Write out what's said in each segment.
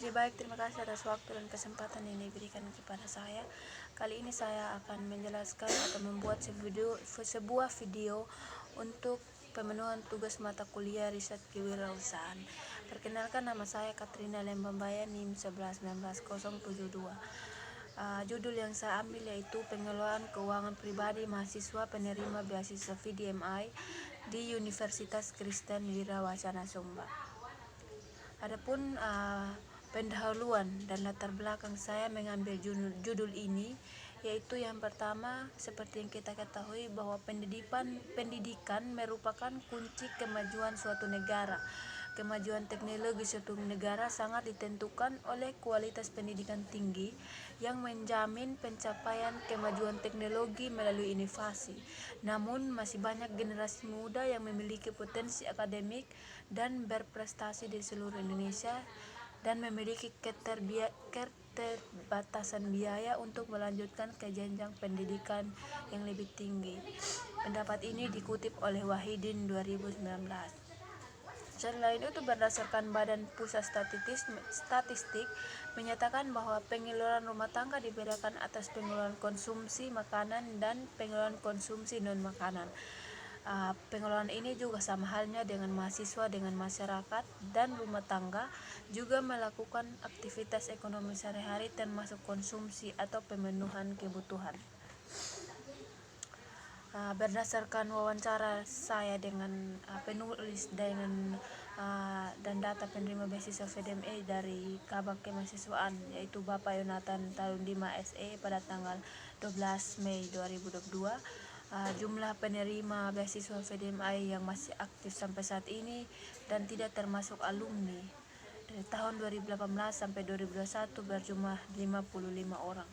Jadi baik, terima kasih atas waktu dan kesempatan yang diberikan kepada saya. Kali ini saya akan menjelaskan atau membuat sebuah video untuk pemenuhan tugas mata kuliah riset kewirausahaan. Perkenalkan, nama saya Katrina Lembambaya, NIM 1119072. Judul yang saya ambil yaitu pengelolaan keuangan pribadi mahasiswa penerima beasiswa VDMI di Universitas Kristen Wirawacana Sumba. Adapun pendahuluan dan latar belakang saya mengambil judul ini, yaitu yang pertama, seperti yang kita ketahui bahwa pendidikan merupakan kunci kemajuan suatu negara. Kemajuan teknologi suatu negara sangat ditentukan oleh kualitas pendidikan tinggi yang menjamin pencapaian kemajuan teknologi melalui inovasi. Namun masih banyak generasi muda yang memiliki potensi akademik dan berprestasi di seluruh Indonesia dan memiliki keterbatasan biaya untuk melanjutkan ke jenjang pendidikan yang lebih tinggi. Pendapat ini dikutip oleh Wahidin 2019. Selain itu, berdasarkan Badan Pusat Statistik menyatakan bahwa pengeluaran rumah tangga dibedakan atas pengeluaran konsumsi makanan dan pengeluaran konsumsi non-makanan. Pengelolaan ini juga sama halnya dengan mahasiswa dengan masyarakat dan rumah tangga juga melakukan aktivitas ekonomi sehari-hari termasuk konsumsi atau pemenuhan kebutuhan. Berdasarkan wawancara saya dengan penulis dan data penerima beasiswa VDMI dari Kabak Kemahasiswaan, yaitu Bapak Yonatan Talundima SE pada tanggal 12 Mei 2022, jumlah penerima beasiswa VDMI yang masih aktif sampai saat ini dan tidak termasuk alumni dari tahun 2018 sampai 2021 berjumlah 55 orang.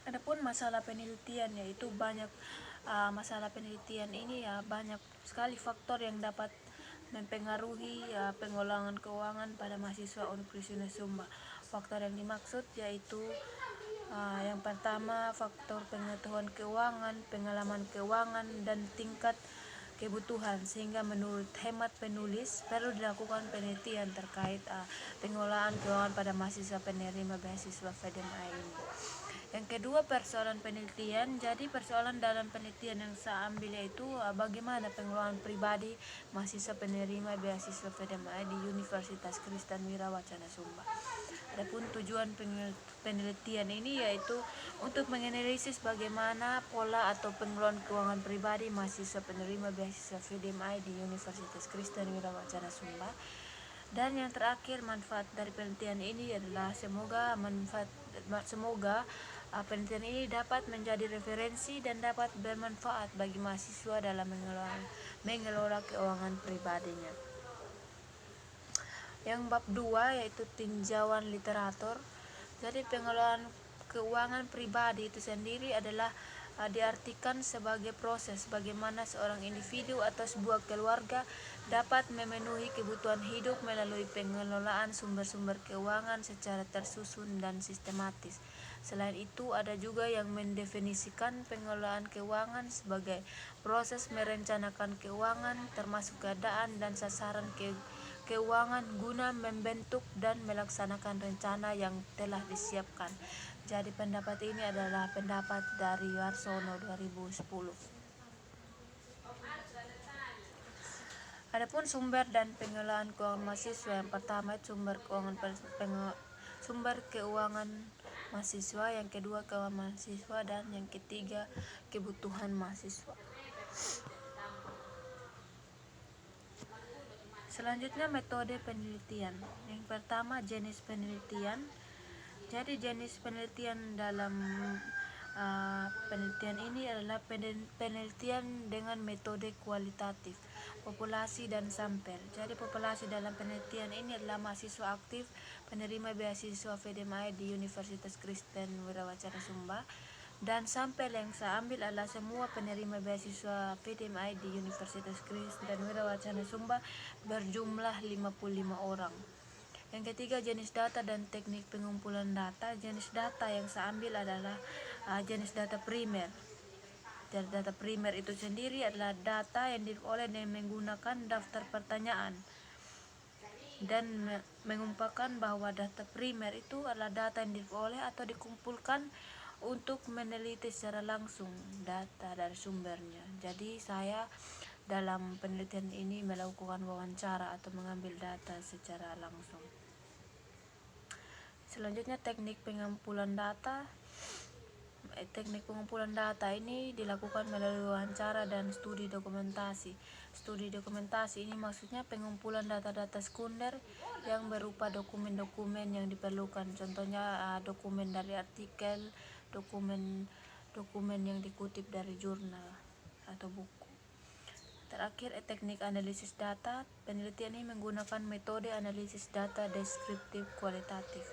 Adapun masalah penelitian, yaitu banyak masalah penelitian ini banyak sekali faktor yang dapat mempengaruhi pengelolaan keuangan pada mahasiswa Universitas Sumba. Faktor yang dimaksud yaitu yang pertama, faktor pengetahuan keuangan, pengalaman keuangan, dan tingkat kebutuhan, sehingga menurut hemat penulis perlu dilakukan penelitian terkait pengelolaan keuangan pada mahasiswa penerima beasiswa VDMI ini. Yang kedua, persoalan penelitian. Jadi persoalan dalam penelitian yang saya ambil yaitu bagaimana pengelolaan pribadi mahasiswa penerima beasiswa VDMI di Universitas Kristen Wirawacana Sumba. Adapun tujuan penelitian ini yaitu untuk menganalisis bagaimana pola atau pengelolaan keuangan pribadi mahasiswa penerima beasiswa VDMI di Universitas Kristen Wirawacana Sumba. Dan yang terakhir, manfaat dari penelitian ini adalah semoga penelitian ini dapat menjadi referensi dan dapat bermanfaat bagi mahasiswa dalam mengelola keuangan pribadinya. Yang bab 2 yaitu tinjauan literatur. Jadi pengelolaan keuangan pribadi itu sendiri adalah diartikan sebagai proses bagaimana seorang individu atau sebuah keluarga dapat memenuhi kebutuhan hidup melalui pengelolaan sumber-sumber keuangan secara tersusun dan sistematis. Selain itu, ada juga yang mendefinisikan pengelolaan keuangan sebagai proses merencanakan keuangan termasuk keadaan dan sasaran keuangan guna membentuk dan melaksanakan rencana yang telah disiapkan. Jadi pendapat ini adalah pendapat dari Warsono 2010. Adapun sumber dan pengelolaan keuangan mahasiswa, yang pertama sumber keuangan mahasiswa, yang kedua keuangan mahasiswa, dan yang ketiga kebutuhan mahasiswa. Selanjutnya, metode penelitian. Yang pertama, jenis penelitian. Jadi jenis penelitian dalam penelitian ini adalah penelitian dengan metode kualitatif, populasi dan sampel. Jadi populasi dalam penelitian ini adalah mahasiswa aktif penerima beasiswa VDMI di Universitas Kristen Wirawacana Sumba, dan sampel yang saya ambil adalah semua penerima beasiswa VDMI di Universitas Kristen Wirawacana Sumba berjumlah 55 orang. Yang ketiga, jenis data dan teknik pengumpulan data. Jenis data yang saya ambil adalah jenis data primer. Dan data primer itu sendiri adalah data yang diperoleh dengan menggunakan daftar pertanyaan. dan mengungkapkan bahwa data primer itu adalah data yang diperoleh atau dikumpulkan untuk meneliti secara langsung data dari sumbernya. Jadi saya dalam penelitian ini melakukan wawancara atau mengambil data secara langsung. Selanjutnya teknik pengumpulan data. Teknik pengumpulan data ini dilakukan melalui wawancara dan studi dokumentasi. Studi dokumentasi ini maksudnya pengumpulan data-data sekunder yang berupa dokumen-dokumen yang diperlukan. Contohnya dokumen dari artikel, dokumen yang dikutip dari jurnal atau buku. Terakhir, teknik analisis data. Penelitian ini menggunakan metode analisis data deskriptif kualitatif.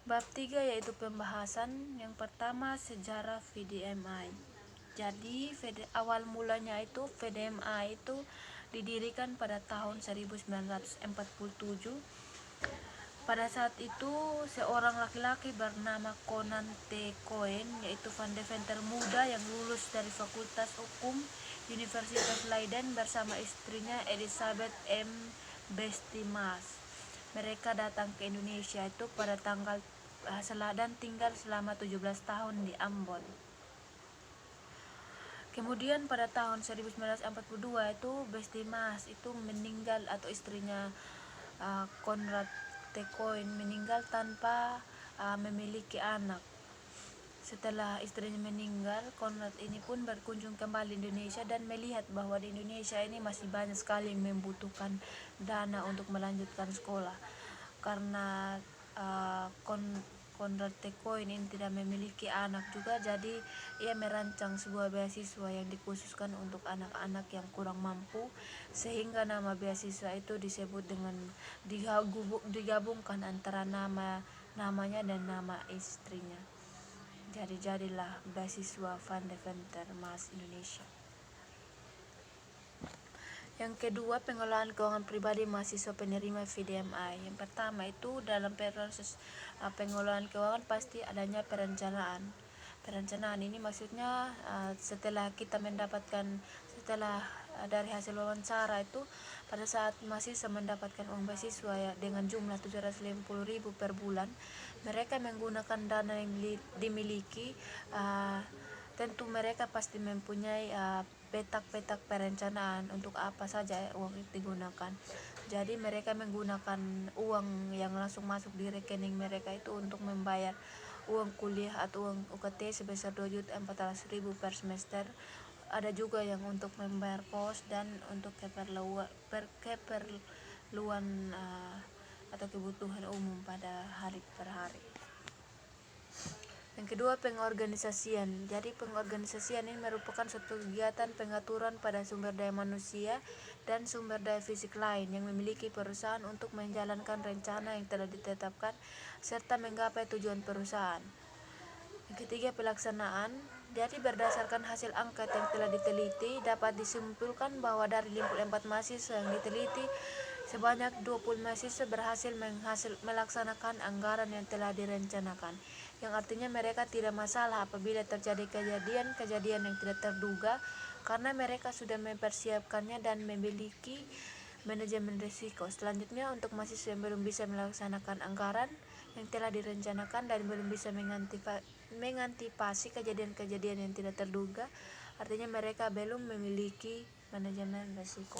Bab 3 yaitu pembahasan. Yang pertama, sejarah VDMI. Jadi awal mulanya itu VDMI itu didirikan pada tahun 1947. Pada saat itu seorang laki-laki bernama Conan T. Cohen, yaitu Fundamental muda yang lulus dari Fakultas Hukum Universitas Leiden bersama istrinya Elizabeth M. Bestimas. Mereka datang ke Indonesia itu pada tanggal dan tinggal selama 17 tahun di Ambon. Kemudian pada tahun 1942 itu Bestimas itu meninggal, atau istrinya Conrad T. Cohen meninggal tanpa memiliki anak. Setelah istrinya meninggal, Conrad ini pun berkunjung kembali Indonesia dan melihat bahwa di Indonesia ini masih banyak sekali membutuhkan dana untuk melanjutkan sekolah. Karena Conrad T. Cohen ini tidak memiliki anak juga, jadi ia merancang sebuah beasiswa yang dikhususkan untuk anak-anak yang kurang mampu, sehingga nama beasiswa itu disebut dengan digabungkan antara namanya dan nama istrinya. Jadi jadilah beasiswa Fundamental Mas Indonesia. Yang kedua, pengelolaan keuangan pribadi mahasiswa penerima VDMI. Yang pertama itu dalam proses pengelolaan keuangan pasti adanya perencanaan. Perencanaan ini maksudnya setelah dari hasil wawancara itu, pada saat mahasiswa mendapatkan uang beasiswa ya, dengan jumlah 750.000 per bulan, mereka menggunakan dana yang dimiliki. Tentu mereka pasti mempunyai petak-petak perencanaan untuk apa saja uang itu digunakan. Jadi mereka menggunakan uang yang langsung masuk di rekening mereka itu untuk membayar uang kuliah atau uang UKT sebesar 2.400.000 per semester. Ada juga yang untuk membayar kos dan untuk keperluan atau kebutuhan umum pada hari per hari. Yang kedua, pengorganisasian. Jadi pengorganisasian ini merupakan suatu kegiatan pengaturan pada sumber daya manusia dan sumber daya fisik lain yang memiliki perusahaan untuk menjalankan rencana yang telah ditetapkan serta menggapai tujuan perusahaan. Yang ketiga, pelaksanaan. Jadi berdasarkan hasil angket yang telah diteliti, dapat disimpulkan bahwa dari 54 mahasiswa yang diteliti, sebanyak 20 mahasiswa berhasil melaksanakan anggaran yang telah direncanakan, yang artinya mereka tidak masalah apabila terjadi kejadian yang tidak terduga, karena mereka sudah mempersiapkannya dan memiliki manajemen risiko. Selanjutnya, untuk mahasiswa yang belum bisa melaksanakan anggaran yang telah direncanakan dan belum bisa mengantisipasi kejadian-kejadian yang tidak terduga, artinya mereka belum memiliki manajemen risiko.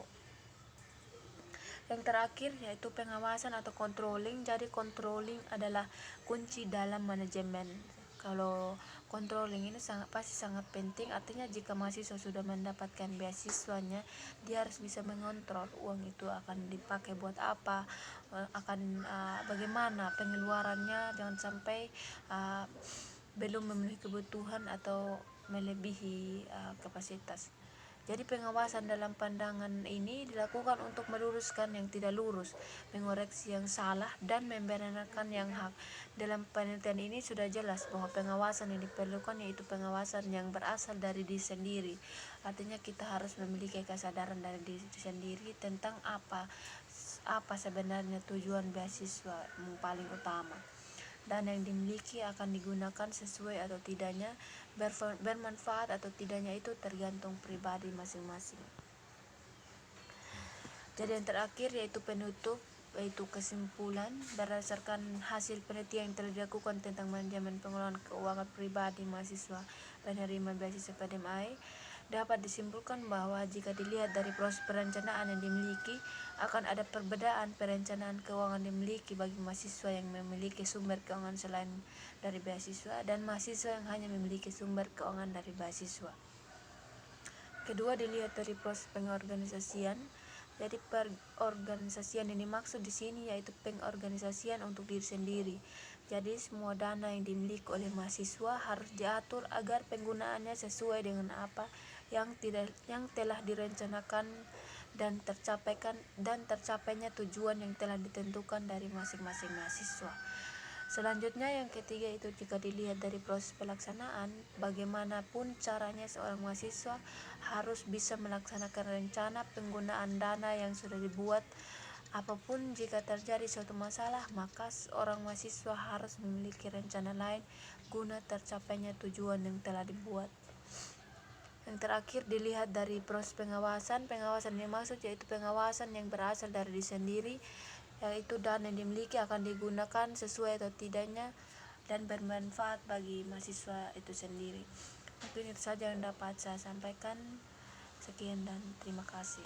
Yang terakhir yaitu pengawasan atau controlling. Jadi controlling adalah kunci dalam manajemen. Kalau controlling ini pasti sangat penting, artinya jika mahasiswa sudah mendapatkan beasiswanya, dia harus bisa mengontrol uang itu akan dipakai buat apa, bagaimana pengeluarannya, jangan sampai belum memenuhi kebutuhan atau melebihi kapasitas. Jadi pengawasan dalam pandangan ini dilakukan untuk meluruskan yang tidak lurus, mengoreksi yang salah, dan membenarkan yang hak. Dalam penelitian ini sudah jelas bahwa pengawasan yang diperlukan yaitu pengawasan yang berasal dari diri sendiri. Artinya kita harus memiliki kesadaran dari diri sendiri tentang apa sebenarnya tujuan beasiswa yang paling utama. Dana yang dimiliki akan digunakan sesuai atau tidaknya, bermanfaat atau tidaknya itu tergantung pribadi masing-masing. Jadi yang terakhir yaitu penutup, yaitu kesimpulan berdasarkan hasil penelitian yang telah dilakukan tentang manajemen pengelolaan keuangan pribadi mahasiswa penerima beasiswa PDMI, dapat disimpulkan bahwa jika dilihat dari proses perencanaan yang dimiliki, akan ada perbedaan perencanaan keuangan dimiliki bagi mahasiswa yang memiliki sumber keuangan selain dari beasiswa dan mahasiswa yang hanya memiliki sumber keuangan dari beasiswa. Kedua, dilihat dari proses pengorganisasian. Jadi pengorganisasian yang dimaksud di sini yaitu pengorganisasian untuk diri sendiri. Jadi semua dana yang dimiliki oleh mahasiswa harus diatur agar penggunaannya sesuai dengan apa yang telah direncanakan dan tercapainya tujuan yang telah ditentukan dari masing-masing mahasiswa. Selanjutnya yang ketiga itu jika dilihat dari proses pelaksanaan, bagaimanapun caranya seorang mahasiswa harus bisa melaksanakan rencana penggunaan dana yang sudah dibuat. Apapun jika terjadi suatu masalah, maka seorang mahasiswa harus memiliki rencana lain guna tercapainya tujuan yang telah dibuat. Yang terakhir dilihat dari proses pengawasan. Pengawasan yang dimaksud yaitu pengawasan yang berasal dari diri sendiri, yaitu dana yang dimiliki akan digunakan sesuai atau tidaknya dan bermanfaat bagi mahasiswa itu sendiri. Mungkin itu saja yang dapat saya sampaikan. Sekian dan terima kasih.